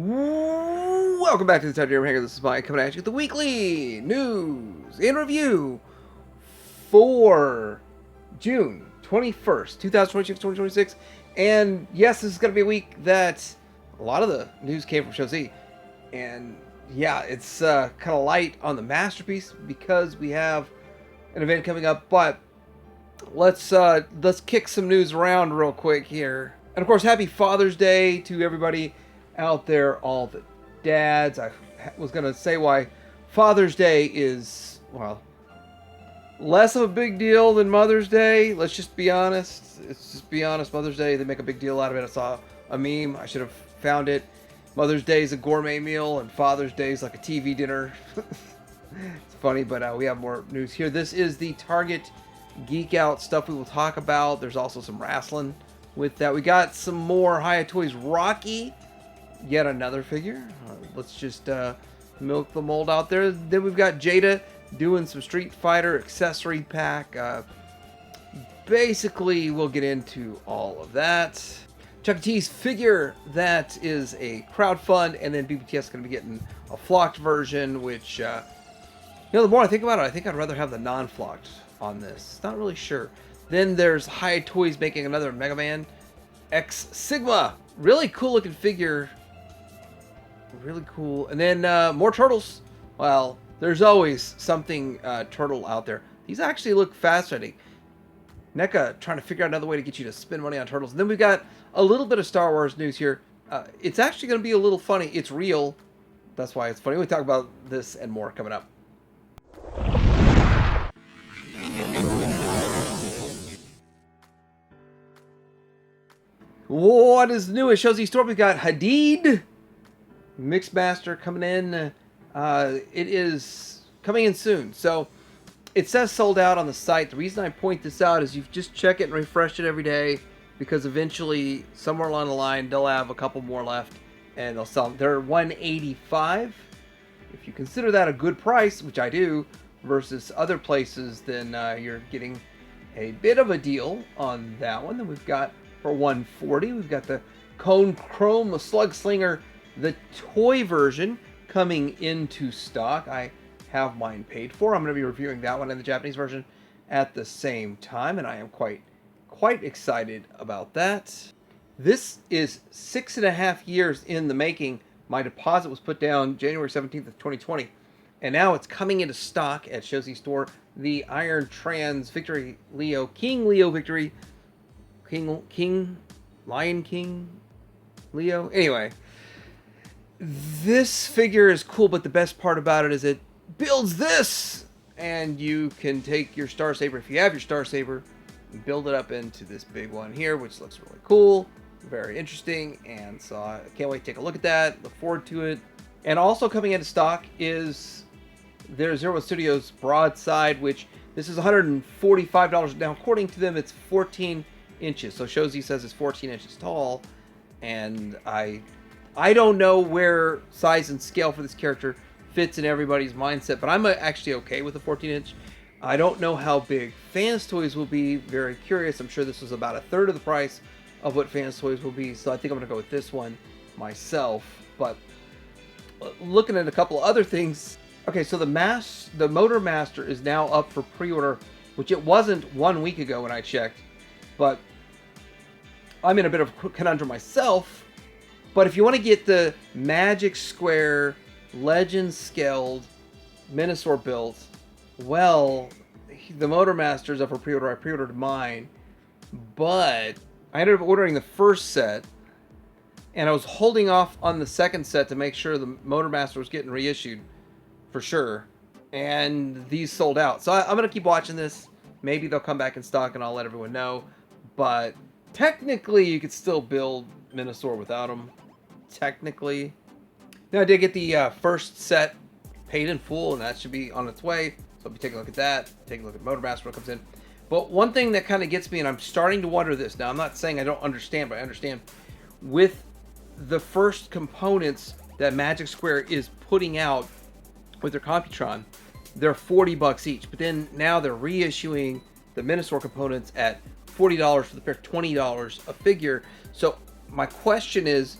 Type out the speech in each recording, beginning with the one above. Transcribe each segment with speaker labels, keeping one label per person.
Speaker 1: Welcome back to the Time Hanger. This is Mike coming at you with the weekly news and review for June 21st, 2026, 2026. And yes, this is going to be a week that a lot of the news came from Show Z. And yeah, it's kind of light on the Masterpiece because we have an event coming up. But let's kick some news around real quick here. And of course, happy Father's Day to everybody out there, all the dads. I was going to say why Father's Day is, well, less of a big deal than Mother's Day. Let's just be honest. Let's just be honest. Mother's Day, they make a big deal out of it. I saw a meme. I should have found it. Mother's Day is a gourmet meal, and Father's Day is like a TV dinner. It's funny, but we have more news here. This is the Target Geek Out stuff we will talk about. There's also some wrestling with that. We got some more Hiya Toys Rocky. Yet another figure. Let's just milk the mold out there. Then we've got Jada doing some Street Fighter accessory pack. Basically, we'll get into all of that. Chuck E. Cheese figure that is a crowdfund, and then BBTS is going to be getting a flocked version, which, the more I think about it, I think I'd rather have the non-flocked on this. Not really sure. Then there's Hiya Toys making another Mega Man X Sigma. Really cool looking figure. Really cool. And then more turtles. Well, there's always something turtle out there. These actually look fascinating. NECA trying to figure out another way to get you to spend money on turtles. And then we've got a little bit of Star Wars news here. It's actually going to be a little funny. It's real. That's why it's funny. We'll talk about this and more coming up. What is new at Show Z Store? We've got Hadid Mixmaster coming in. It is coming in soon. So it says sold out on the site. The reason I point this out is you just check it and refresh it every day, because eventually somewhere along the line they'll have a couple more left and they'll sell them. They're $185. If you consider that a good price, which I do, versus other places, then you're getting a bit of a deal on that one. Then we've got for $140, we've got the Cone Chrome, the Slug Slinger, the toy version coming into stock. I have mine paid for. I'm going to be reviewing that one and the Japanese version at the same time, and I am quite excited about that. This is 6.5 years in the making. My deposit was put down January 17th of 2020, and now it's coming into stock at Show Z Store. The Iron Trans Victory Leo, King Leo Victory, Lion King Leo. Anyway, this figure is cool, but the best part about it is it builds this, and you can take your Star Saber, if you have your Star Saber, and build it up into this big one here, which looks really cool, very interesting, and so I can't wait to take a look at that, look forward to it. And also coming into stock is their Zero Studios Broadside, which this is $145. Now, according to them, it's 14 inches, so Show Z says it's 14 inches tall, and I don't know where size and scale for this character fits in everybody's mindset, but I'm actually okay with the 14-inch. I don't know how big Fans Toys will be. Very curious. I'm sure this was about a third of the price of what Fans Toys will be, so I think I'm going to go with this one myself. But looking at a couple of other things. Okay, so the Motor Master is now up for pre-order, which it wasn't 1 week ago when I checked, but I'm in a bit of a conundrum myself. But if you want to get the Magic Square Legend Scaled Minosaur built, well, the Motor Master is up for pre-order. I pre-ordered mine, but I ended up ordering the first set, and I was holding off on the second set to make sure the Motor Master was getting reissued for sure, and these sold out. So I'm going to keep watching this. Maybe they'll come back in stock, and I'll let everyone know. But technically, you could still build Minosaur without them. Technically. Now, I did get the first set paid in full, and that should be on its way. So I'll be taking a look at that. Take a look at Motor Master when it comes in. But one thing that kind of gets me, and I'm starting to wonder this. Now, I'm not saying I don't understand, but I understand. With the first components that Magic Square is putting out with their Computron, they're $40 each. But then now they're reissuing the Minosaur components at $40 for the pair, $20 a figure. So my question is,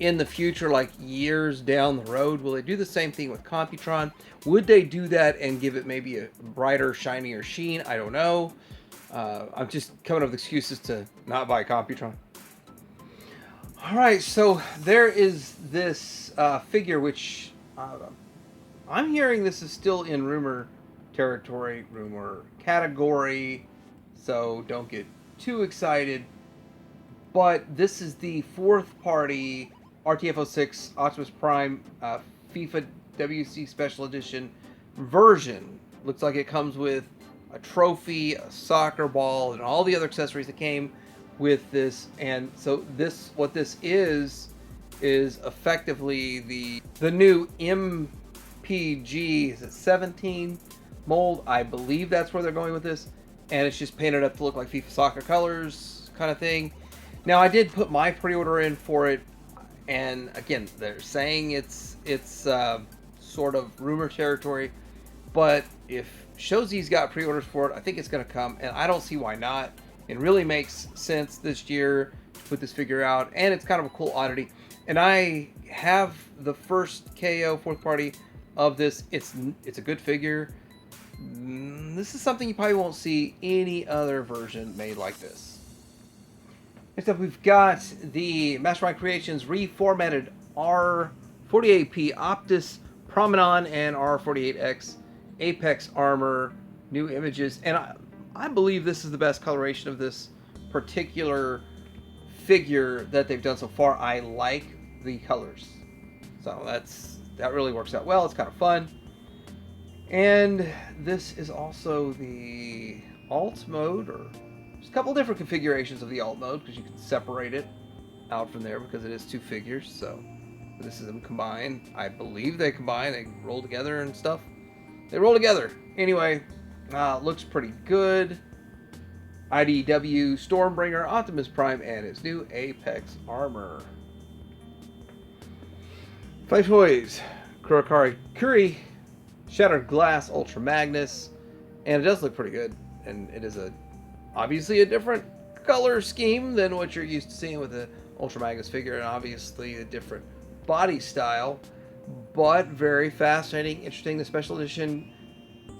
Speaker 1: in the future, like years down the road, will they do the same thing with Computron? Would they do that and give it maybe a brighter, shinier sheen? I don't know. I'm just coming up with excuses to not buy Computron. All right, so there is this figure, which I'm hearing this is still in rumor territory, rumor category, so don't get too excited. But this is the fourth party RTF06 Optimus Prime FIFA WC Special Edition version. Looks like it comes with a trophy, a soccer ball, and all the other accessories that came with this. And so this, what this is effectively the new MPG, is it 17 mold? I believe that's where they're going with this. And it's just painted up to look like FIFA soccer colors kind of thing. Now, I did put my pre-order in for it, and again, they're saying it's sort of rumor territory, but if Shozi's got pre-orders for it, I think it's going to come, and I don't see why not. It really makes sense this year to put this figure out, and it's kind of a cool oddity. And I have the first KO fourth party of this. It's a good figure. This is something you probably won't see any other version made like this. Next up, we've got the Mastermind Creations reformatted R48P Optus Promenon and R48X Apex Armor, new images. And I believe this is the best coloration of this particular figure that they've done so far. I like the colors. So that really works out well. It's kind of fun. And this is also the alt mode, or there's a couple different configurations of the alt mode because you can separate it out from there because it is two figures. So this is them combined. I believe they combine. They roll together and stuff. They roll together. Anyway, looks pretty good. IDW Stormbringer, Optimus Prime, and his new Apex Armor. Five Toys, Kurokari Kuri, Shattered Glass Ultra Magnus, and it does look pretty good. And it is obviously a different color scheme than what you're used to seeing with the Ultra Magnus figure, and obviously a different body style, but very fascinating, interesting. The special edition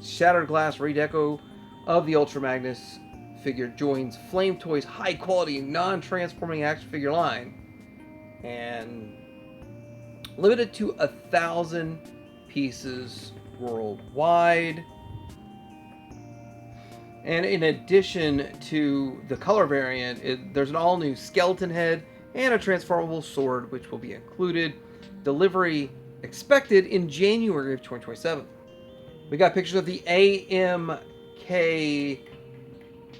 Speaker 1: Shattered Glass redeco of the Ultra Magnus figure joins Flame Toys' high quality non-transforming action figure line, and limited to 1,000 pieces worldwide. And in addition to the color variant, there's an all-new skeleton head and a transformable sword, which will be included. Delivery expected in January of 2027. We got pictures of the AMK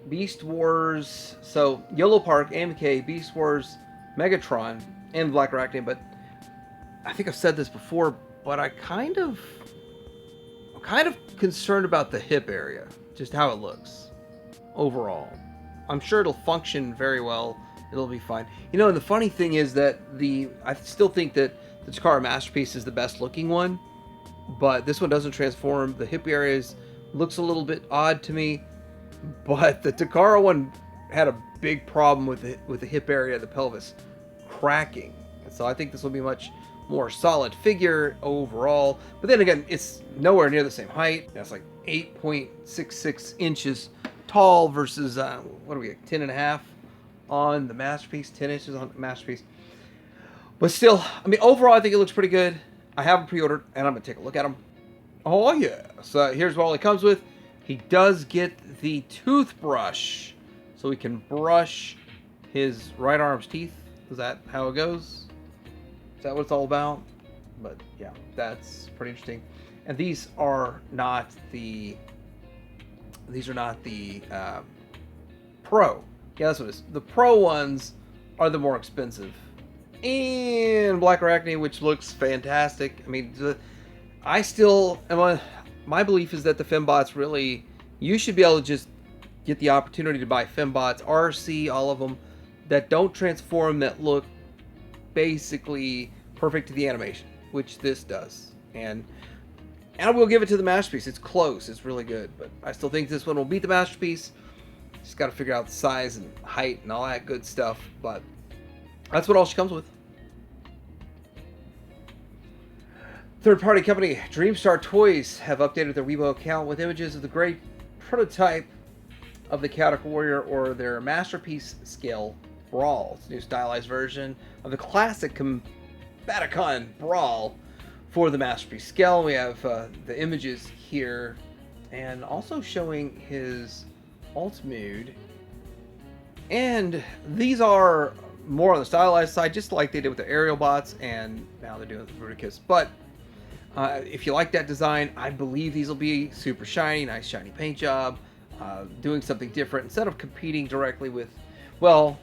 Speaker 1: Beast Wars. So, Yellow Park, AMK, Beast Wars, Megatron, and Black Arachne. But I think I've said this before, but I'm kind of concerned about the hip area. Just how it looks overall. I'm sure it'll function very well. It'll be fine. You know, and the funny thing is that I still think that the Takara Masterpiece is the best looking one, but this one doesn't transform. The hip areas looks a little bit odd to me, but the Takara one had a big problem with the hip area of the pelvis cracking. And so I think this will be much more solid figure overall. But then again, it's nowhere near the same height. That's like 8.66 inches tall versus what are we at, 10.5 on the Masterpiece, 10 inches on the Masterpiece. But still, I mean, overall, I think it looks pretty good. I have them pre-ordered, and I'm gonna take a look at them. Oh yeah! So here's what all he comes with. He does get the toothbrush, so he can brush his right arm's teeth. Is that how it goes? Is that what it's all about? But yeah, that's pretty interesting. And these are not the Pro. Yeah, that's what it is. The Pro ones are the more expensive. And Black Arachne, which looks fantastic. I mean, I still am my belief is that the Fembots really, you should be able to just get the opportunity to buy Fembots, RC, all of them, that don't transform, that look basically perfect to the animation, which this does. And I will give it to the Masterpiece. It's close. It's really good. But I still think this one will beat the Masterpiece. Just got to figure out the size and height and all that good stuff. But that's what all she comes with. Third-party company Dreamstar Toys have updated their Weibo account with images of the great prototype of the Chaotic Warrior, or their masterpiece scale Brawl. It's a new stylized version of the classic Combaticon Brawl for the masterpiece scale. We have the images here, and also showing his alt mood. And these are more on the stylized side, just like they did with the aerial bots, and now they're doing it with the Bruticus. But if you like that design, I believe these will be super shiny, nice shiny paint job, doing something different instead of competing directly with, well,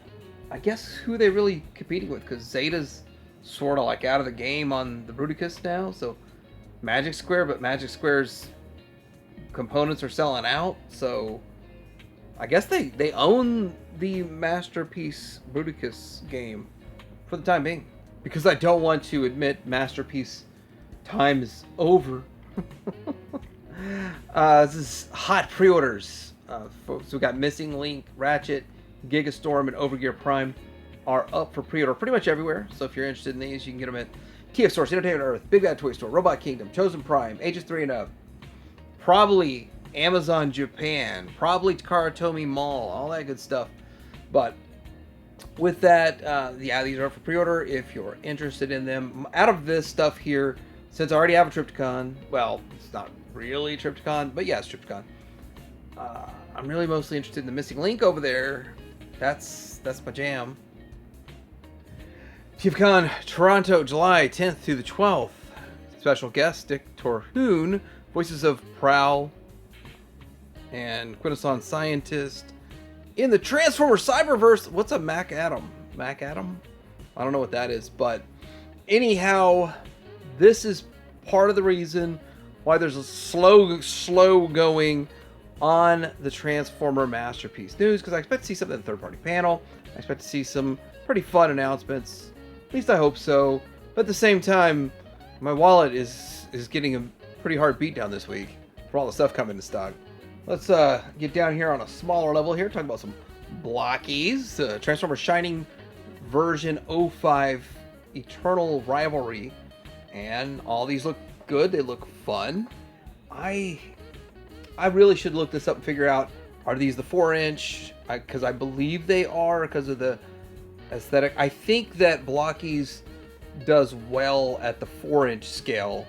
Speaker 1: I guess who are they really competing with? Because Zeta's sort of like out of the game on the Bruticus now, so Magic Square, but Magic Square's components are selling out, so I guess they own the Masterpiece Bruticus game for the time being, because I don't want to admit Masterpiece time is over. This is hot pre-orders, folks. We got Missing Link, Ratchet, Gigastorm, and Overgear Prime are up for pre-order pretty much everywhere. So if you're interested in these, you can get them at TF Source, Entertainment Earth, Big Bad Toy Store, Robot Kingdom, Chosen Prime, Ages 3 and Up, probably Amazon Japan, probably Takara Tomy Mall, all that good stuff. But with that, yeah, these are up for pre-order if you're interested in them. Out of this stuff here, since I already have a Trypticon, well, it's not really Trypticon, but yeah, it's Trypticon. I'm really mostly interested in the Missing Link over there. That's my jam. TFCon Toronto, July 10th through the 12th. Special guest Dick Torhoon, voices of Prowl and Quintesson Scientist. In the Transformer Cyberverse, what's a Mac Atom? Mac Atom? I don't know what that is, but anyhow, this is part of the reason why there's a slow going on the Transformer Masterpiece news, because I expect to see something in the third-party panel. I expect to see some pretty fun announcements. At least I hope so. But at the same time, my wallet is getting a pretty hard beat down this week for all the stuff coming to stock. Let's get down here on a smaller level here, talking about some blockies. Transformer Shining version 05 Eternal Rivalry. And all these look good. They look fun. I really should look this up and figure out, are these the 4-inch? Because I believe they are, because of the aesthetic. I think that Blockies does well at the 4-inch scale.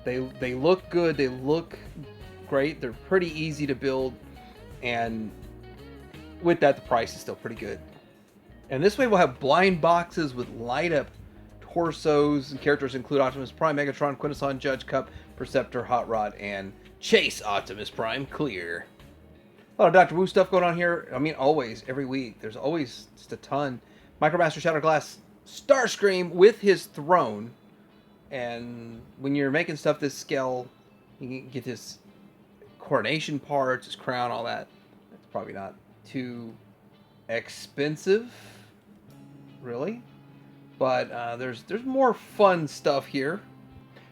Speaker 1: They look good. They look great. They're pretty easy to build. And with that, the price is still pretty good. And this way we'll have blind boxes with light up torsos, and characters include Optimus Prime, Megatron, Quintesson, Judge Cup, Perceptor, Hot Rod, and Chase Optimus Prime Clear. A lot of Dr. Wu stuff going on here. I mean, always, every week. There's always just a ton. Micromaster Shattered Glass Starscream with his throne. And when you're making stuff this scale, you can get his coronation parts, his crown, all that. It's probably not too expensive, really. But there's more fun stuff here.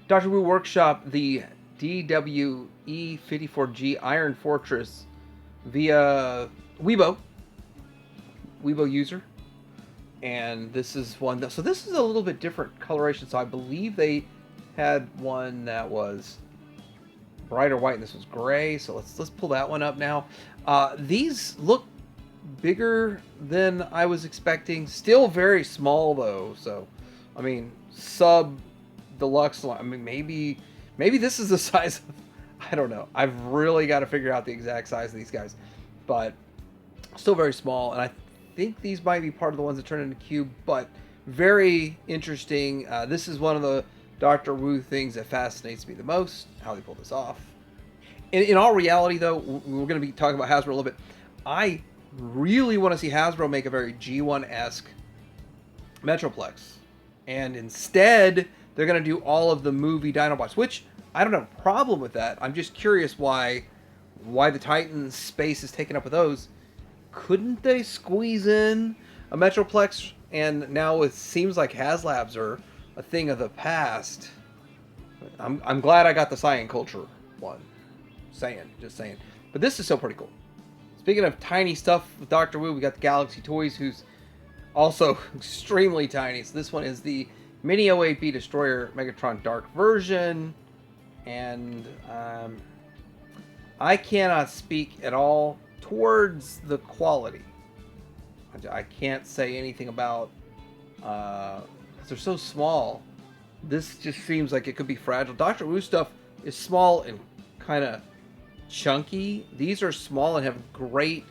Speaker 1: Dr. Wu Workshop, the DWE54G Iron Fortress via Weibo user. And this is one that, so this is a little bit different coloration. So I believe they had one that was brighter white and this was gray. So let's pull that one up now. These look bigger than I was expecting. Still very small though. So, I mean, sub deluxe. I mean, maybe this is the size of, I don't know. I've really got to figure out the exact size of these guys, but still very small. And I think these might be part of the ones that turn into cube, but very interesting. This is one of the Dr. Wu things that fascinates me the most, how they pull this off. In all reality though, we're going to be talking about Hasbro a little bit. I really want to see Hasbro make a very G1-esque Metroplex, and instead they're going to do all of the movie Dinobots, which I don't have a problem with that. I'm just curious why the Titan space is taken up with those. Couldn't they squeeze in a Metroplex? And now it seems like HasLabs are a thing of the past. I'm glad I got the Cyan Culture one. Just saying. But this is still pretty cool. Speaking of tiny stuff with Dr. Wu, we got the Galaxy Toys, who's also extremely tiny. So this one is the Mini 08B Destroyer Megatron Dark version. And I cannot speak at all towards the quality. I can't say anything about, because they're so small. This just seems like it could be fragile. Dr. Wu stuff is small and kind of chunky. These are small and have great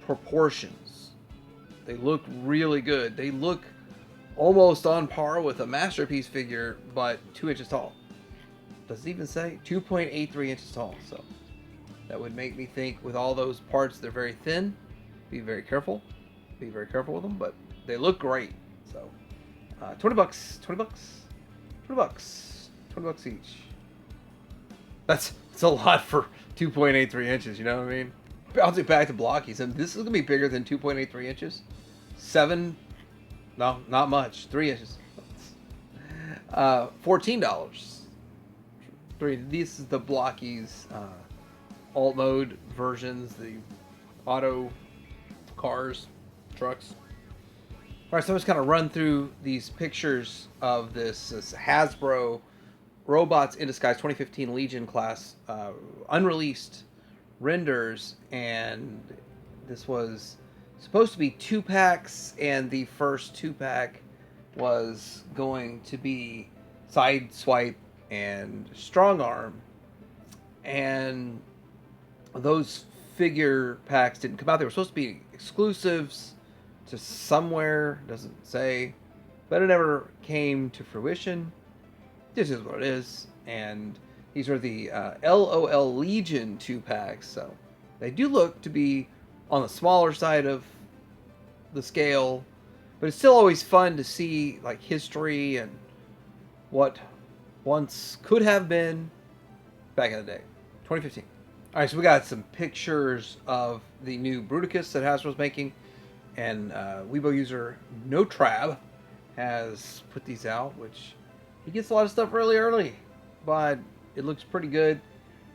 Speaker 1: proportions. They look really good. They look almost on par with a Masterpiece figure, but 2 inches tall. Does it even say? 2.83 inches tall. So that would make me think with all those parts, they're very thin. Be very careful. Be very careful with them, but they look great. So 20 bucks, 20 bucks, 20 bucks, 20 bucks each. That's a lot for 2.83 inches, you know what I mean? Bouncing back to blockies, and this is going to be bigger than 2.83 inches. 7, no, not much, 3 inches. $14. This is the blockies alt mode versions, the auto cars, trucks. All right, so I'm just kind of run through these pictures of this Hasbro Robots in Disguise 2015 Legion class unreleased renders, and this was supposed to be 2 packs, and the first 2-pack was going to be Sideswipe and Strong Arm, and those figure packs didn't come out. They were supposed to be exclusives to somewhere, doesn't say, but it never came to fruition. This is what it is, and these are the LOL Legion 2-packs, so they do look to be on the smaller side of the scale, but it's still always fun to see like history and what once could have been back in the day. 2015. All right, so we got some pictures of the new Bruticus that Hasbro's making, and Weibo user NoTrab has put these out, which he gets a lot of stuff really early, but it looks pretty good.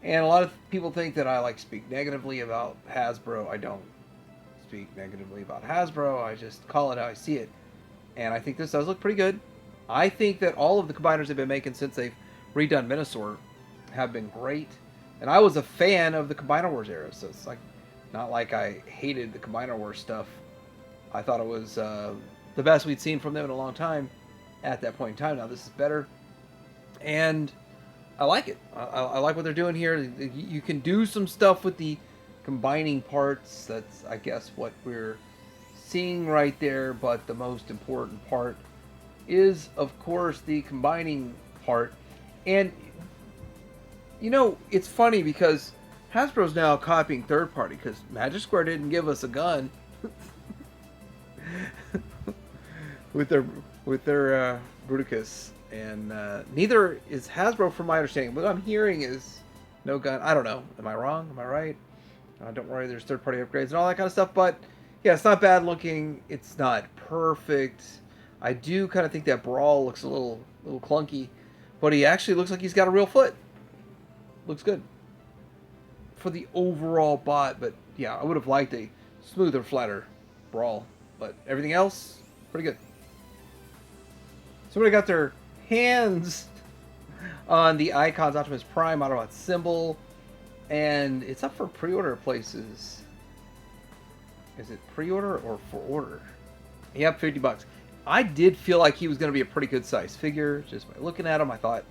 Speaker 1: And a lot of people think that I like speak negatively about Hasbro. I don't speak negatively about Hasbro. I just call it how I see it. And I think this does look pretty good. I think that all of the combiners they've been making since they've redone Minosaur have been great. And I was a fan of the Combiner Wars era, so it's like not like I hated the Combiner Wars stuff. I thought it was the best we'd seen from them in a long time at that point in time. Now this is better, and I like it. I like what they're doing here. You can do some stuff with the combining parts. That's, I guess, what we're seeing right there, but the most important part is, of course, the combining part. And you know, it's funny because Hasbro's now copying third party, because Magic Square didn't give us a gun with their Bruticus, and neither is Hasbro, from my understanding. What I'm hearing is no gun. I don't know. Am I wrong? Am I right? Don't worry, there's third party upgrades and all that kind of stuff, but yeah, it's not bad looking. It's not perfect. I do kind of think that Brawl looks a little clunky, but he actually looks like he's got a real foot. Looks good for the overall bot, but yeah, I would have liked a smoother, flatter Brawl, but everything else pretty good. Somebody got their hands on the Icons Optimus Prime Autobot symbol, and it's up for pre-order places. Is it pre-order or for order? Yep, 50 bucks. I did feel like he was going to be a pretty good size figure. Just by looking at him, I thought,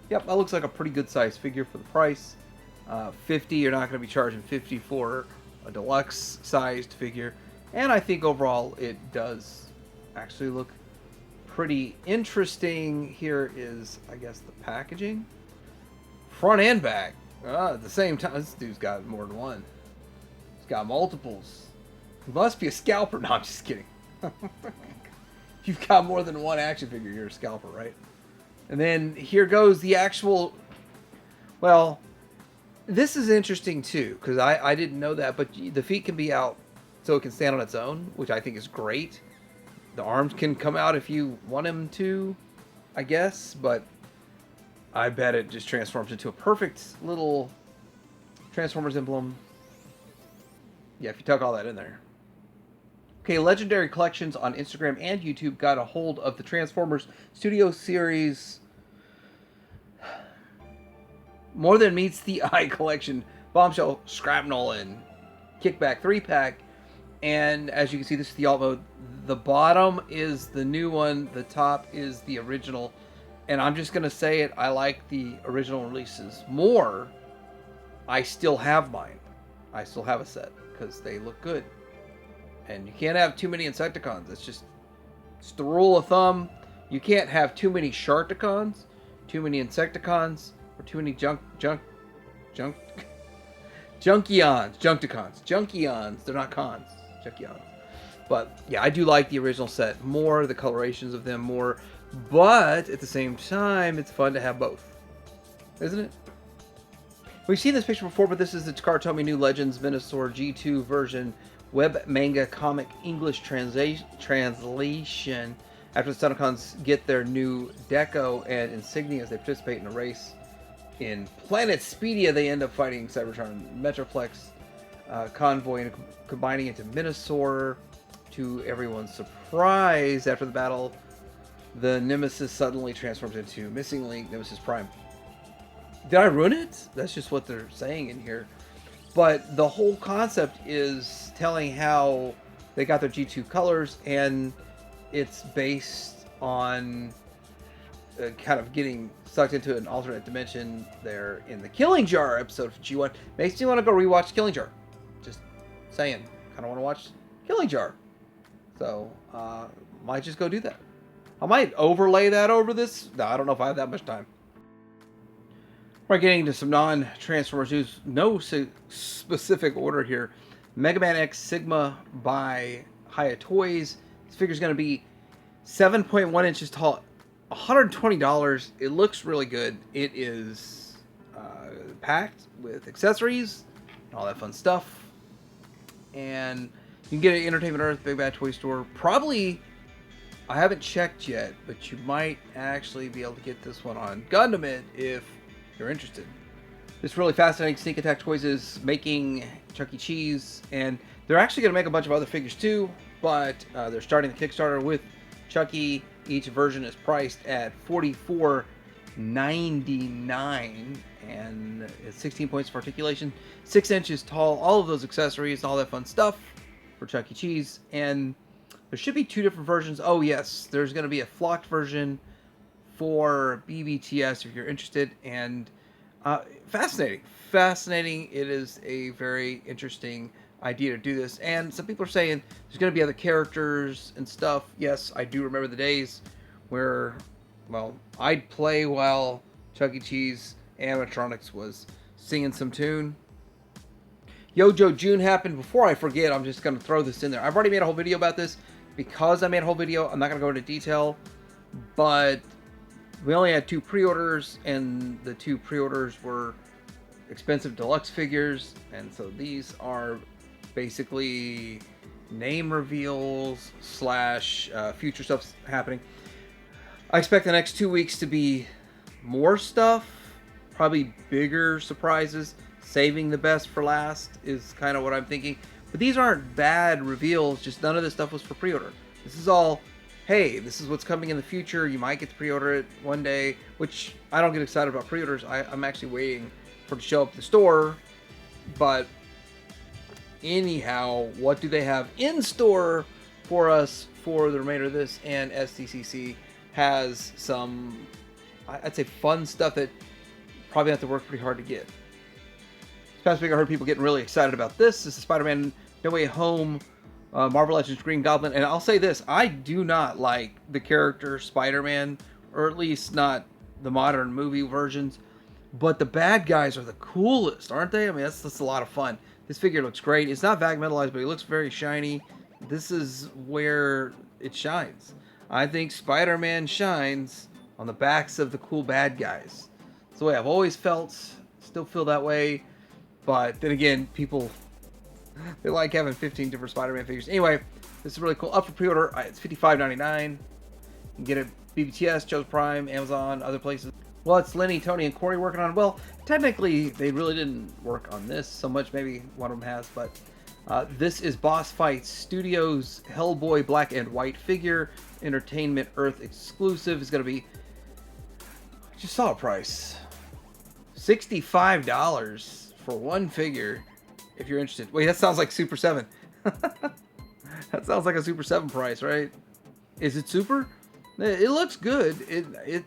Speaker 1: yep, that looks like a pretty good size figure for the price. 50, you're not going to be charging 50 for a deluxe sized figure. And I think overall it does actually look pretty interesting. Here is, I guess, the packaging. Front and back. At the same time, this dude's got more than one. He's got multiples. He must be a scalper. No, I'm just kidding. If you've got more than one action figure, you're a scalper, right? And then here goes the actual... Well, this is interesting too, because I didn't know that, but the feet can be out so it can stand on its own, which I think is great. The arms can come out if you want them to, I guess, but I bet it just transforms into a perfect little Transformers emblem. Yeah, if you tuck all that in there. Okay, Legendary Collections on Instagram and YouTube got a hold of the Transformers Studio Series More Than Meets the Eye collection, Bombshell, Scrapnel, and Kickback 3-pack. And as you can see, this is the alt mode. The bottom is the new one, the top is the original. And I'm just going to say it, I like the original releases more. I still have mine. I still have a set because they look good. And you can't have too many Insecticons. It's the rule of thumb. You can't have too many Sharkticons, too many Insecticons, or too many Junkions. Junkions. They're not cons. Junkions. But yeah, I do like the original set more, the colorations of them more. But at the same time, it's fun to have both. Isn't it? We've seen this picture before, but this is the Takara Tomy New Legends Minosaur G2 version web manga comic English translation. After the Senocons get their new deco and insignia as they participate in a race in Planet Speedia, they end up fighting Cybertron Metroplex convoy and combining into Minosaur. To everyone's surprise, after the battle, the Nemesis suddenly transforms into Missing Link, Nemesis Prime. Did I ruin it? That's just what they're saying in here. But the whole concept is telling how they got their G2 colors, and it's based on kind of getting sucked into an alternate dimension there in the Killing Jar episode of G1. Makes me want to go rewatch Killing Jar. Just saying. Kind of want to watch Killing Jar. So, might just go do that. I might overlay that over this. No, I don't know if I have that much time. We're getting into some non-Transformers news. No specific order here. Mega Man X Sigma by Hiya Toys. This figure's going to be 7.1 inches tall, $120. It looks really good. It is packed with accessories, all that fun stuff. And you can get it at Entertainment Earth, Big Bad Toy Store. Probably, I haven't checked yet, but you might actually be able to get this one on Gundam It if you're interested. This really fascinating Sneak Attack Toys is making Chuck E. Cheese, and they're actually going to make a bunch of other figures too, but they're starting the Kickstarter with Chucky. Each version is priced at $44.99, and it's 16 points of articulation, 6 inches tall, all of those accessories, all that fun stuff for Chuck E. Cheese. And there should be 2 different versions. Oh yes, there's going to be a flocked version for BBTS if you're interested. And fascinating. It is a very interesting idea to do this. And some people are saying there's going to be other characters and stuff. Yes, I do remember the days where, well, I'd play while Chuck E. Cheese animatronics was singing some tune. Yojo June happened. Before I forget, I'm just going to throw this in there. I've already made a whole video about this. Because I made a whole video, I'm not going to go into detail, but we only had 2 pre-orders, and the 2 pre-orders were expensive deluxe figures, and so these are basically name reveals / future stuff happening. I expect the next 2 weeks to be more stuff, probably bigger surprises. Saving the best for last is kind of what I'm thinking. But these aren't bad reveals, just none of this stuff was for pre-order. This is all, hey, this is what's coming in the future. You might get to pre-order it one day, which I don't get excited about pre-orders. I'm actually waiting for it to show up at the store. But anyhow, what do they have in store for us for the remainder of this? And SDCC has some, I'd say, fun stuff that probably have to work pretty hard to get. This past week I heard people getting really excited about this. This is Spider-Man No Way Home, Marvel Legends Green Goblin. And I'll say this, I do not like the character Spider-Man, or at least not the modern movie versions. But the bad guys are the coolest, aren't they? I mean, that's a lot of fun. This figure looks great. It's not VAG metallized, but it looks very shiny. This is where it shines. I think Spider-Man shines on the backs of the cool bad guys. That's the way I've always felt. Still feel that way. But then again, people, they like having 15 different Spider-Man figures. Anyway, this is really cool. Up for pre-order. It's $55.99. You can get it BBTS, Joe's Prime, Amazon, other places. Well, it's Lenny, Tony, and Corey working on it. Well, technically, they really didn't work on this so much. Maybe one of them has, but This is Boss Fight Studios Hellboy Black and White figure, Entertainment Earth exclusive. Is going to be, I just saw a price, $65 for one figure. If you're interested. Wait, that sounds like Super 7. That sounds like a Super 7 price, right? Is it Super? It looks good. It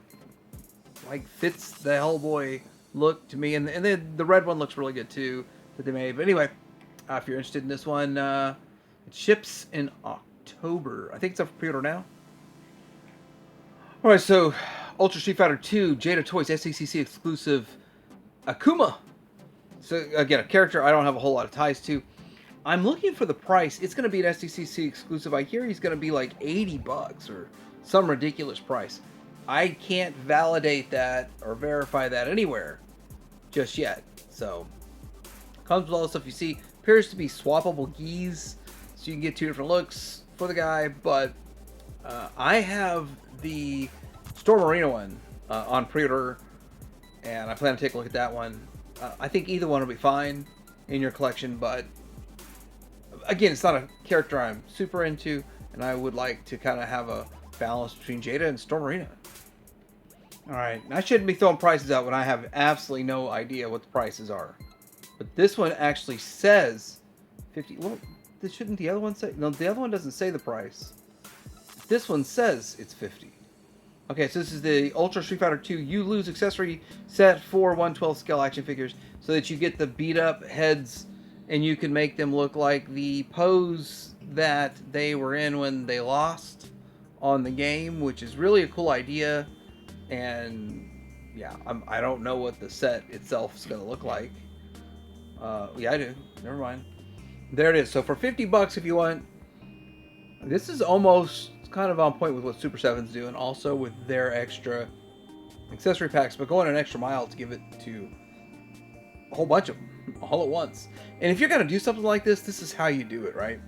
Speaker 1: like fits the Hellboy look to me, and then the red one looks really good too that they made. But anyway, if you're interested in this one, it ships in October. I think it's up for pre-order now. All right, so Ultra Street Fighter 2 Jada Toys SCCC exclusive Akuma. So again, a character I don't have a whole lot of ties to. I'm looking for the price. It's going to be an SDCC exclusive. I hear he's going to be like $80 or some ridiculous price. I can't validate that or verify that anywhere just yet. So, comes with all the stuff you see. Appears to be swappable geese, so you can get two different looks for the guy. But I have the Storm Arena one on pre-order, and I plan to take a look at that one. I think either one will be fine in your collection, but again, it's not a character I'm super into, and I would like to kind of have a balance between Jada and Storm Arena. Alright, I shouldn't be throwing prices out when I have absolutely no idea what the prices are. But this one actually says 50. Well, shouldn't the other one say? No, the other one doesn't say the price. This one says it's 50. Okay, so this is the Ultra Street Fighter 2 You Lose accessory set for 1/12 scale action figures, so that you get the beat up heads and you can make them look like the pose that they were in when they lost on the game, which is really a cool idea. And yeah, I don't know what the set itself is going to look like. Yeah, I do. Never mind. There it is. So for $50, if you want, this is almost kind of on point with what Super 7's doing, also with their extra accessory packs, but going an extra mile to give it to a whole bunch of them all at once. And if you're going to do something like this, this is how you do it, right?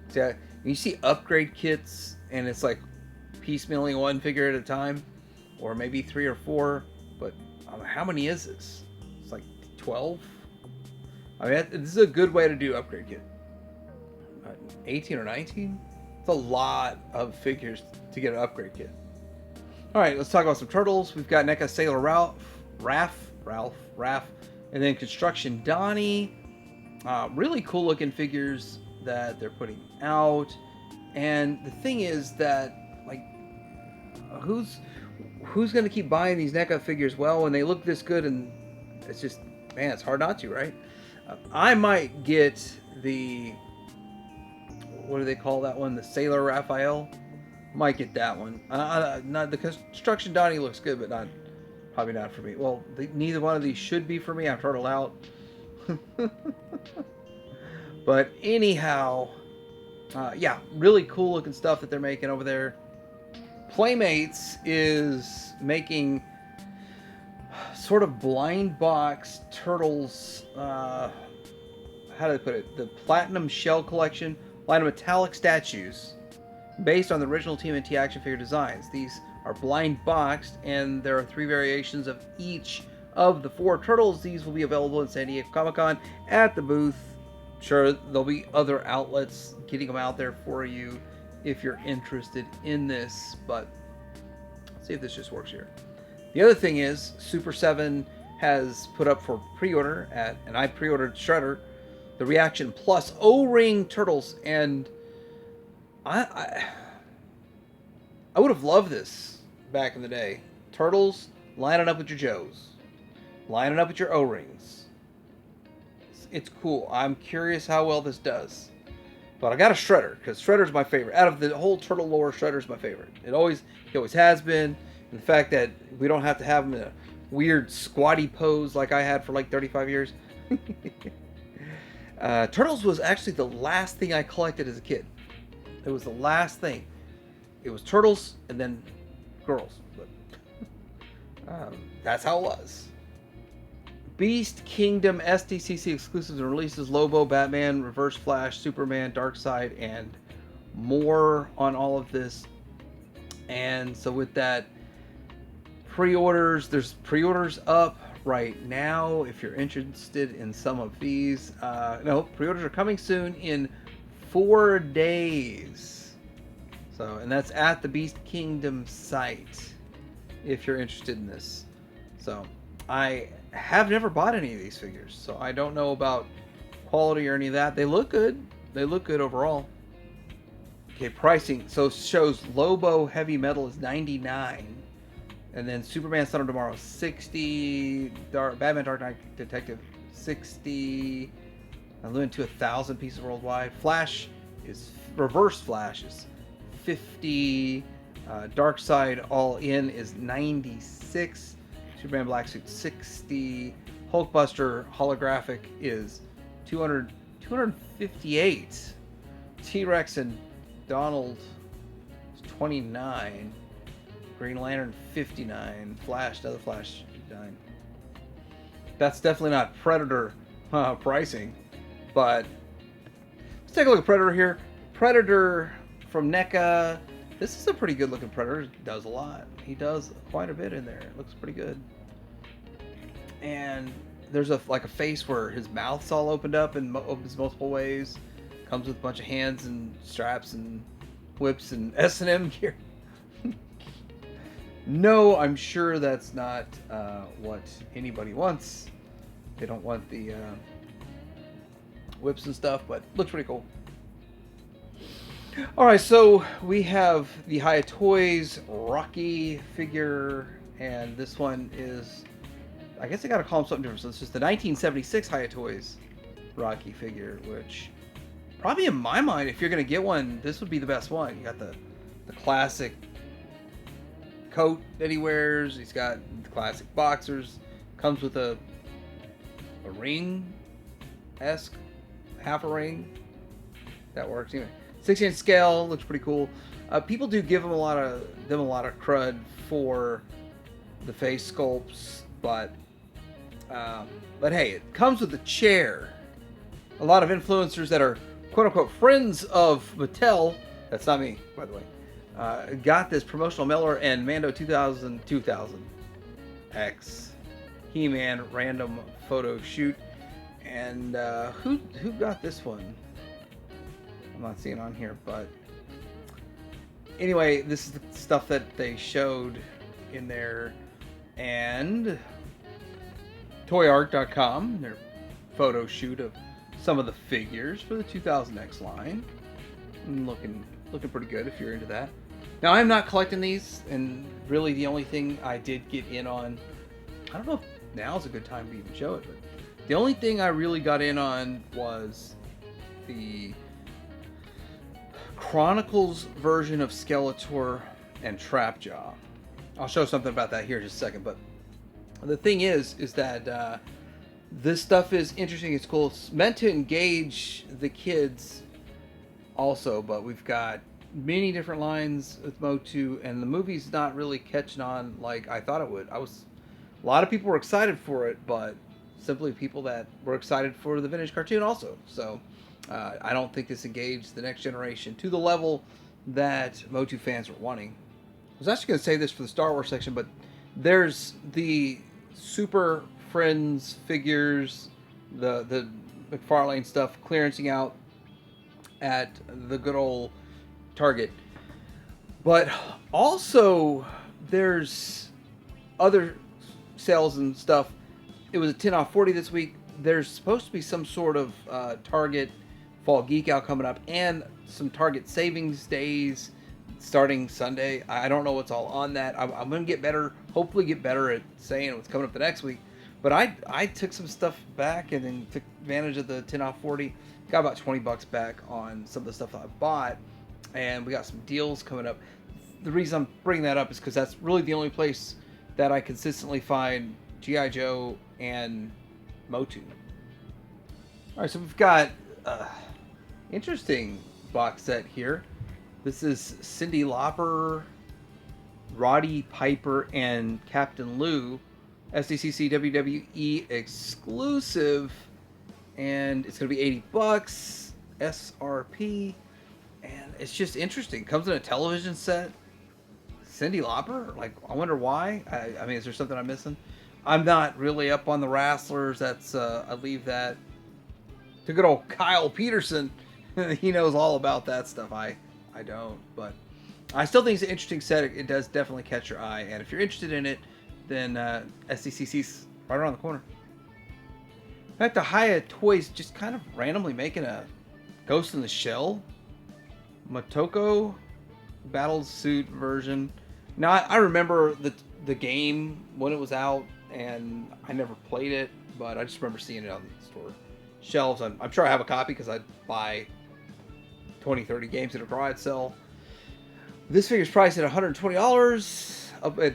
Speaker 1: So you see upgrade kits, and it's like piecemealing one figure at a time, or maybe 3 or 4, but how many is this? It's like 12? I mean, this is a good way to do upgrade kit. 18 or 19? It's a lot of figures to get an upgrade kit. Alright, let's talk about some turtles. We've got NECA Sailor Ralph, and then Construction Donnie. Really cool looking figures that they're putting out. And the thing is that, like, who's going to keep buying these NECA figures? Well, when they look this good, and it's just, man, it's hard not to, right? I might get the, what do they call that one? The Sailor Raphael. Might get that one. Not the Construction Donnie looks good, but probably not for me. Well, neither one of these should be for me. I'm turtled out. But anyhow, yeah, really cool looking stuff that they're making over there. Playmates is making sort of blind box turtles. How do they put it? The Platinum Shell Collection, line of metallic statues based on the original TMNT action figure designs. These are blind boxed, and there are 3 variations of each of the 4 turtles. These will be available in San Diego Comic-Con at the booth. Sure, there'll be other outlets getting them out there for you if you're interested in this, but let's see if this just works here. The other thing is, Super 7 has put up for pre-order and I pre-ordered Shredder, the Reaction Plus O-Ring Turtles, and I would have loved this back in the day. Turtles lining up with your Joes, lining up with your O-Rings. It's cool. I'm curious how well this does. But I got a Shredder, because Shredder's my favorite. Out of the whole turtle lore, Shredder's my favorite. He always has been. And the fact that we don't have to have him in a weird squatty pose like I had for like 35 years. Turtles was actually the last thing I collected as a kid. It was the last thing. It was Turtles and then girls. But that's how it was. Beast Kingdom SDCC exclusives and releases: Lobo, Batman, Reverse Flash, Superman, Darkseid, and more on all of this. And so with that, pre-orders, there's pre-orders up right now if you're interested in some of these. No, pre-orders are coming soon in 4 days. So, and that's at the Beast Kingdom site if you're interested in this. So, I have never bought any of these figures, so I don't know about quality or any of that. They look good. They look good overall. Okay, pricing. So it shows Lobo Heavy Metal is $99. And then Superman Son of Tomorrow, $60. Batman Dark Knight Detective, $60. Limited to 1,000 pieces worldwide. Flash is Reverse Flash is $50. Dark Side All In is $96. Superman Black Suit $60. Hulkbuster Holographic is $258. T-Rex and Donald is $29. Green Lantern $59. Flash, another Flash $59. That's definitely not Predator pricing, but let's take a look at Predator here. Predator from NECA. This is a pretty good looking Predator. He does a lot. He does quite a bit in there. It looks pretty good. And there's like a face where his mouth's all opened up and opens multiple ways. Comes with a bunch of hands and straps and whips and S&M gear. No, I'm sure that's not what anybody wants. They don't want the whips and stuff, but looks pretty cool. Alright, so we have the Hiya Toys Rocky figure, and this one is, I guess I gotta call him something different. So this is the 1976 Hiya Toys Rocky figure, which probably in my mind, if you're gonna get one, this would be the best one. You got the classic coat that he wears. He's got the classic boxers. Comes with a ring-esque, half a ring. That works. Anyway, 16-inch scale, looks pretty cool. People do give them a lot of crud for the face sculpts, but hey, it comes with a chair. A lot of influencers that are quote-unquote friends of Mattel, that's not me, by the way, got this promotional Miller and Mando 2000X He-Man random photo shoot. And who got this one? I'm not seeing it on here, but anyway, this is the stuff that they showed in there. And toyark.com, their photo shoot of some of the figures for the 2000X line. Looking pretty good if you're into that. Now, I'm not collecting these, and really the only thing I did get in on, I don't know if now's a good time to even show it, but the only thing I really got in on was the Chronicles version of Skeletor and Trapjaw. I'll show something about that here in just a second, but the thing is that this stuff is interesting. It's cool. It's meant to engage the kids also, but we've got many different lines with Motu, and the movie's not really catching on like I thought it would. A lot of people were excited for it, but simply people that were excited for the vintage cartoon also. So I don't think this engaged the next generation to the level that Motu fans were wanting. I was actually going to say this for the Star Wars section, but there's the Super Friends figures, the McFarlane stuff clearancing out at the good old Target. But also there's other sales and stuff. It was a 10 off 40 this week. There's supposed to be some sort of Target Fall Geek Out coming up, and some Target savings days starting Sunday. I don't know what's all on that. I'm going to get better, hopefully get better at saying what's coming up the next week. But I took some stuff back and then took advantage of the 10 off 40. Got about $20 back on some of the stuff that I bought. And we got some deals coming up. The reason I'm bringing that up is because that's really the only place that I consistently find G.I. Joe and Motu. Alright, so we've got interesting box set here. This is Cyndi Lauper, Roddy Piper, and Captain Lou. SDCC WWE exclusive. And it's going to be $80 SRP. And it's just interesting. Comes in a television set. Cyndi Lauper? Like, I wonder why. I mean, is there something I'm missing? I'm not really up on the wrestlers. That's I leave that to good old Kyle Peterson. He knows all about that stuff. I don't, but I still think it's an interesting set. It does definitely catch your eye, and if you're interested in it, then SDCC's right around the corner. In fact, the Haya Toys just kind of randomly making a Ghost in the Shell Motoko battle suit version. Now I remember the game when it was out, and I never played it, but I just remember seeing it on the store shelves. I'm sure I have a copy because I'd buy 20, 30 games at a garage sale. This figure's priced at $120 up at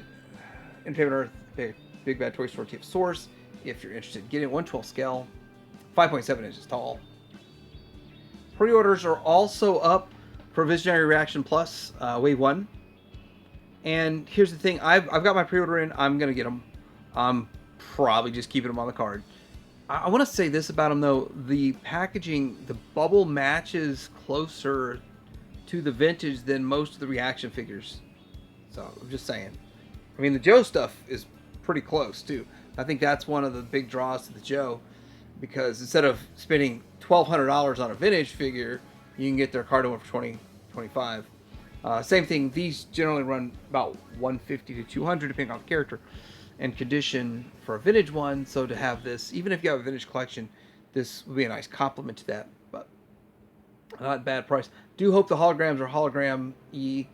Speaker 1: Entertainment Earth, Big Bad Toy Store tip source. If you're interested in getting 1/12 scale, 5.7 inches tall. Pre-orders are also up for Visionary Reaction Plus Wave 1. And here's the thing, I've got my pre-order in. I'm going to get them. I'm probably just keeping them on the card. I want to say this about them, though. The packaging, the bubble matches closer to the vintage than most of the reaction figures. So, I'm just saying. I mean, the Joe stuff is pretty close, too. I think that's one of the big draws to the Joe. Because instead of spending $1,200 on a vintage figure, you can get their card one for $20, $25. Same thing, these generally run about $150 to $200 depending on the character and condition for a vintage one. So to have this, even if you have a vintage collection, this would be a nice complement to that. But not bad price. Do hope the holograms are hologram E.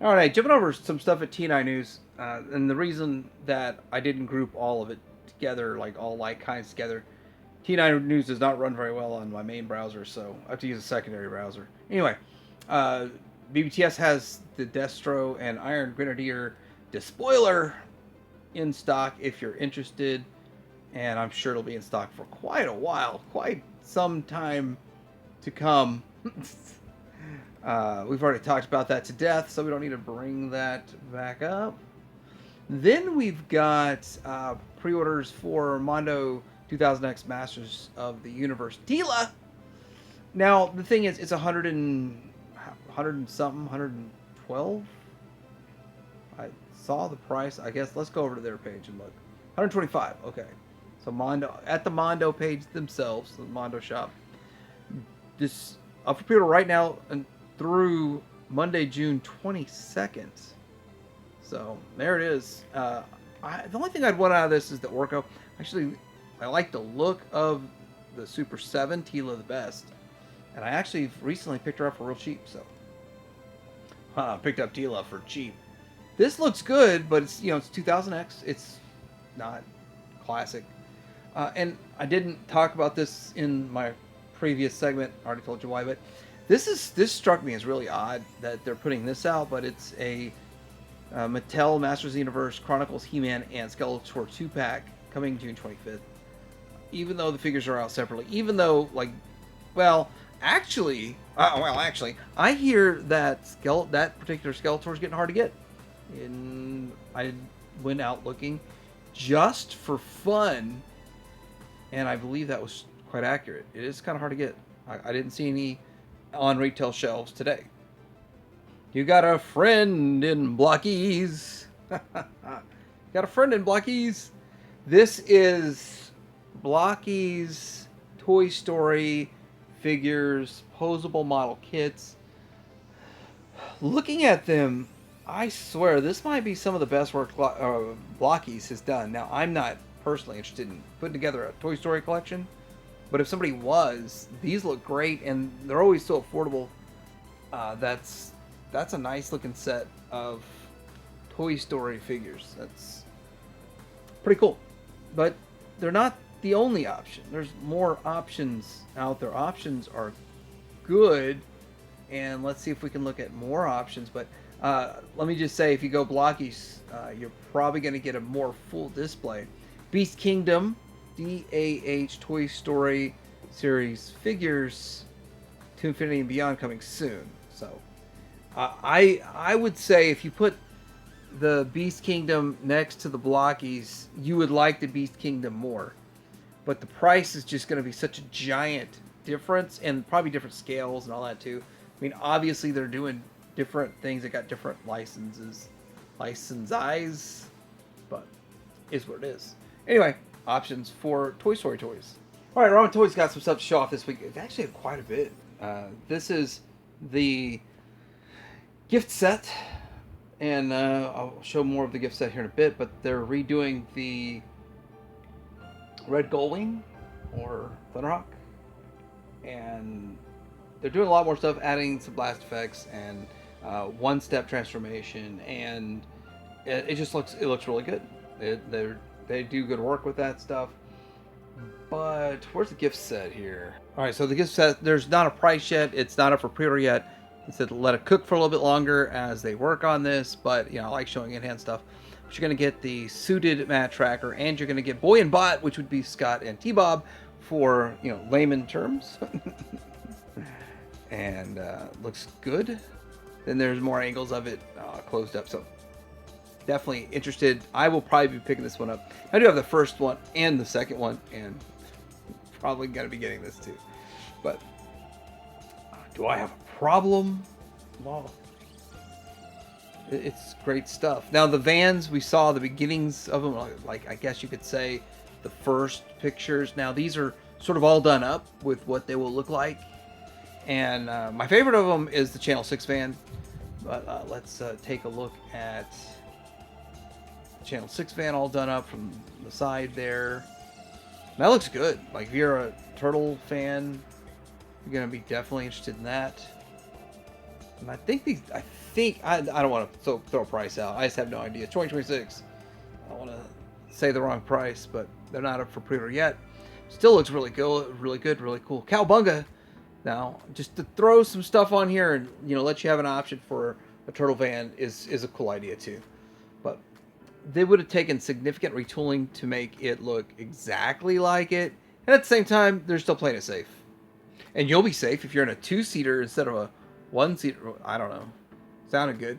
Speaker 1: All right, jumping over some stuff at T9 News. And the reason that I didn't group all of it together, like all like kinds together, T9 News does not run very well on my main browser, so I have to use a secondary browser. Anyway, BBTS has the Destro and Iron Grenadier Despoiler in stock if you're interested, and I'm sure it'll be in stock for quite a while, quite some time to come. We've already talked about that to death, so we don't need to bring that back up. Then we've got pre-orders for Mondo 2000X Masters of the Universe Tila. Now, the thing is, it's 100 and something, 112? I saw the price. I guess let's go over to their page and look. 125, okay. So Mondo, at the Mondo page themselves, the Mondo shop. This up for pre-order right now and through Monday, June 22nd. So there it is. The only thing I'd want out of this is the Orko. Actually, I like the look of the Super 7 Tila the best. And I actually recently picked her up for real cheap. So picked up Tila for cheap. This looks good, but it's, it's 2000X. It's not classic. And I didn't talk about this in my previous segment. I already told you why, but this struck me as really odd that they're putting this out, but it's a Mattel Masters of the Universe Chronicles He-Man and Skeletor 2-pack coming June 25th. Even though the figures are out separately, even though, actually, I hear that that particular Skeletor is getting hard to get. And I went out looking just for fun, and I believe that was quite accurate. It is kind of hard to get. I didn't see any on retail shelves today. You got a friend in Blockies. Got a friend in Blockies. This is Blockies Toy Story figures, posable model kits. Looking at them, I swear this might be some of the best work Blockies has done. Now, I'm not personally interested in putting together a Toy Story collection, but if somebody was, these look great, and they're always so affordable. That's a nice looking set of Toy Story figures. That's pretty cool. But they're not the only option. There's more options out there. Options are good, and let's see if we can look at more options. But let me just say, if you go Blockies, you're probably going to get a more full display. Beast Kingdom, DAH Toy Story series figures to Infinity and Beyond coming soon. So I would say if you put the Beast Kingdom next to the Blockies, you would like the Beast Kingdom more. But the price is just going to be such a giant difference, and probably different scales and all that too. I mean, obviously they're doing different things. They got different licenses. license eyes, but is what it is. Anyway, options for Toy Story toys. All right, Ramen Toys got some stuff to show off this week. It actually had quite a bit. This is the gift set, and I'll show more of the gift set here in a bit, but they're redoing the Red Gullwing, or Thunderhawk, and they're doing a lot more stuff, adding some blast effects and one-step transformation, and it just looks really good. They do good work with that stuff. But where's the gift set here? All right, so the gift set, there's not a price yet. It's not up for pre-order yet. It said let it cook for a little bit longer as they work on this, but I like showing in-hand stuff. But you're going to get the suited mat tracker, and you're going to get Boy and Bot, which would be Scott and T-Bob for layman terms. And looks good. Then there's more angles of it closed up, so definitely interested. I will probably be picking this one up. I do have the first one and the second one, and probably going to be getting this too. But do I have a problem? Well, it's great stuff. Now the vans, we saw the beginnings of them, like I guess you could say the first pictures. Now these are sort of all done up with what they will look like. And my favorite of them is the Channel 6 van. But let's take a look at the Channel 6 van all done up from the side there. That looks good. Like if you're a Turtle fan, you're going to be definitely interested in that. And I think I don't want to throw a price out. I just have no idea. 2026. I don't want to say the wrong price, but they're not up for pre-order yet. Still looks really good, really cool. Cowabunga. Now, just to throw some stuff on here and let you have an option for a turtle van is a cool idea too. But they would have taken significant retooling to make it look exactly like it, and at the same time, they're still playing it safe. And you'll be safe if you're in a 2-seater instead of a 1-seater. I don't know. Sounded good.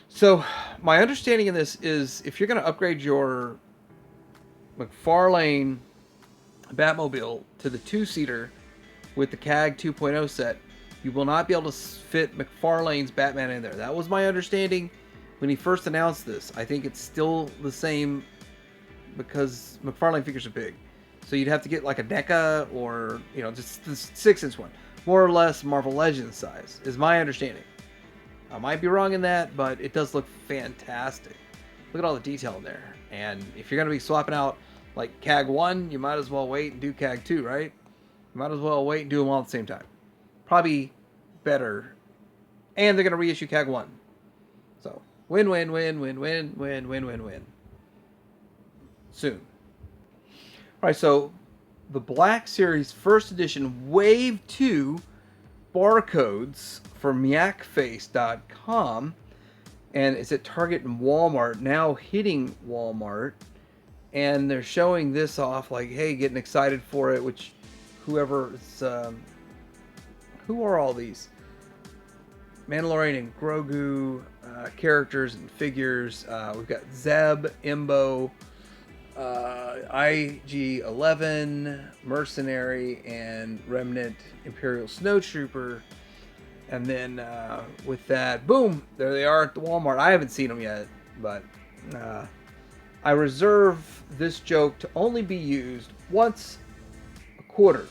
Speaker 1: So, my understanding of this is if you're going to upgrade your McFarlane Batmobile to the 2-seater with the CAG 2.0 set, you will not be able to fit McFarlane's Batman in there. That was my understanding when he first announced this. I think it's still the same because McFarlane figures are big. So you'd have to get like a NECA or, just the 6-inch one. More or less Marvel Legends size is my understanding. I might be wrong in that, but it does look fantastic. Look at all the detail in there. And if you're going to be swapping out like CAG 1, you might as well wait and do CAG 2, right? Might as well wait and do them all at the same time. Probably better. And they're going to reissue CAG 1. So, win. Soon. Alright, so the Black Series First Edition Wave 2 barcodes from yakface.com. And it's at Target and Walmart, now hitting Walmart. And they're showing this off like, hey, getting excited for it, which whoever is, who are all these? Mandalorian and Grogu characters and figures. We've got Zeb, Imbo, IG-11, Mercenary, and Remnant Imperial Snowtrooper. And then with that, boom, there they are at the Walmart. I haven't seen them yet, but I reserve this joke to only be used once a quarter.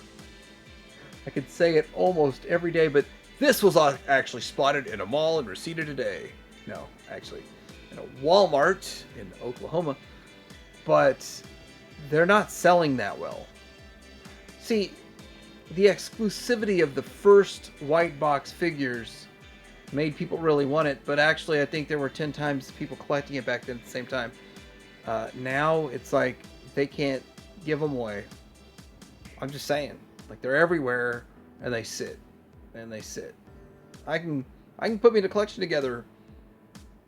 Speaker 1: I could say it almost every day, but this was actually spotted in a mall in Reseda today. No, actually, in a Walmart in Oklahoma. But they're not selling that well. See, the exclusivity of the first white box figures made people really want it, but actually I think there were 10 times people collecting it back then at the same time. Now it's like they can't give them away. I'm just saying. Like they're everywhere, and they sit, and they sit. I can put me the collection together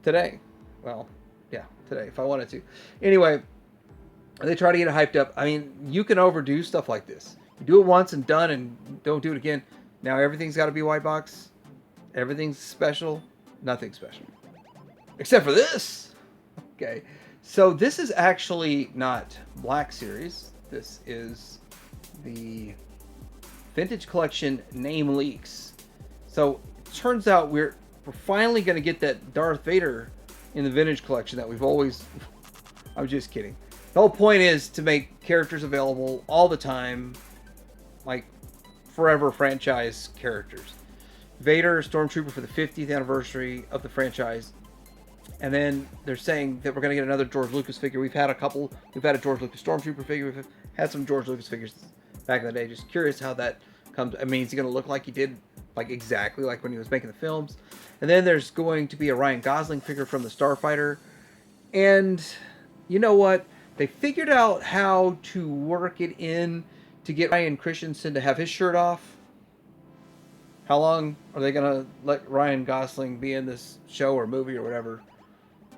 Speaker 1: today. Well, yeah, today if I wanted to. Anyway, they try to get it hyped up. I mean, you can overdo stuff like this. You do it once and done, and don't do it again. Now everything's got to be white box. Everything's special. Nothing special, except for this. Okay, so this is actually not Black Series. This is the Vintage Collection Name Leaks. So it turns out we're finally going to get that Darth Vader in the vintage collection that we've always... I'm just kidding. The whole point is to make characters available all the time, like forever franchise characters. Vader, Stormtrooper for the 50th anniversary of the franchise. And then they're saying that we're going to get another George Lucas figure. We've had a couple. We've had a George Lucas Stormtrooper figure. We've had some George Lucas figures back in the day. Just curious how that comes. I mean, is he going to look like he did, like exactly like when he was making the films? And then there's going to be a Ryan Gosling figure from the Starfighter. And you know what? They figured out how to work it in to get Ryan Christensen to have his shirt off. How long are they going to let Ryan Gosling be in this show or movie or whatever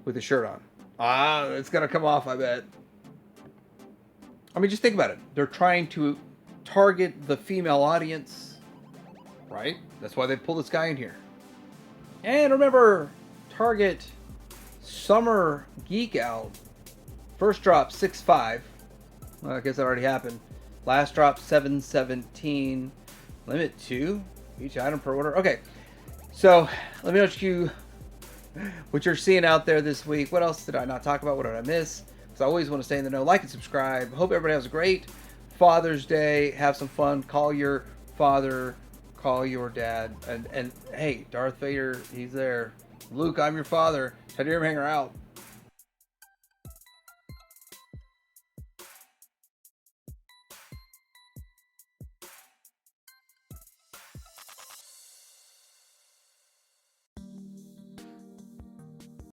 Speaker 1: with his shirt on? It's going to come off, I bet. I mean, just think about it. They're trying to target the female audience, right? That's why they pulled this guy in here. And remember, Target Summer Geek Out. First drop, 6.5. Well, I guess that already happened. Last drop, 7.17. Limit 2. Each item per order. Okay, so let me know what you're seeing out there this week. What else did I not talk about? What did I miss? Because I always want to stay in the know. Like and subscribe. Hope everybody has a great Father's Day. Have some fun. Call your father. Call your dad. And hey, Darth Vader, he's there. Luke, I'm your father. Tell your him hang her out.